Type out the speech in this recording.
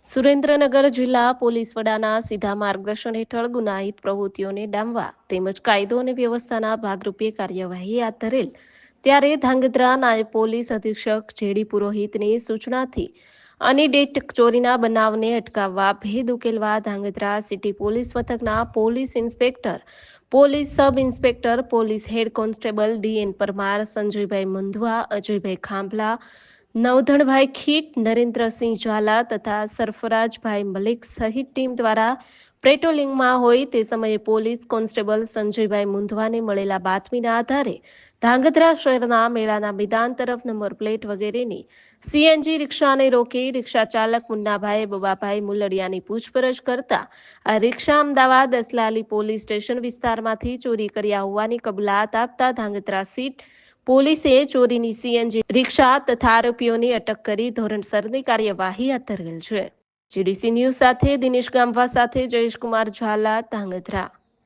સુરેન્દ્રનગર જિલ્લા પોલીસ વડાના સીધા માર્ગદર્શન હેઠળ ગુનાહિત પ્રવૃત્તિઓને ડામવા તેમજ કાયદો અને વ્યવસ્થાના ભાગરૂપે કાર્યવાહી હાથ ધરેલ ત્યારે ધાંગધ્રા નાયબ પોલીસ અધિક્ષક જેડી પુરોહિતની સૂચનાથી અનીડેટ ચોરીના બનાવને અટકાવવા ભેદ ઉકેલવા ધાંગધ્રા સિટી પોલીસ મથકના police inspector police sub inspector police head constable DN Parmar Sanjaybhai Mundhva Ajaybhai Khambhala નવધણભાઈ ખીટ નરેન્દ્રસિંહ ઝાલા તથા સરફરાજભાઈ મલિક સહિત ટીમ દ્વારા પેટ્રોલિંગમાં હોય તે સમયે પોલીસ કોન્સ્ટેબલ સંજયભાઈ મુંધવાને મળેલા બાતમીના આધારે ધાંગધ્રા શહેરના મેળાના મેદાન તરફ નંબર પ્લેટ વગેરેની સીએનજી રિક્ષાને રોકી રિક્ષા ચાલક મુન્નાભાઈ બબાભાઈ મુલડિયાની પૂછપરછ કરતા આ રિક્ષા અમદાવાદ અસલાલી પોલીસ સ્ટેશન વિસ્તારમાંથી ચોરી કર્યા હોવાની કબૂલાત આપતા ધાંગધ્રા સીટ પોલીસે ચોરીની સીએનજી રિક્ષા તથા આરોપીઓની અટક કરી ધોરણસરની કાર્યવાહી હાથ ધરેલ છે. જીડીસી ન્યૂઝ સાથે દિનેશ ગામવા સાથે જયેશકુમાર ઝાલા, ધાંગધ્રા.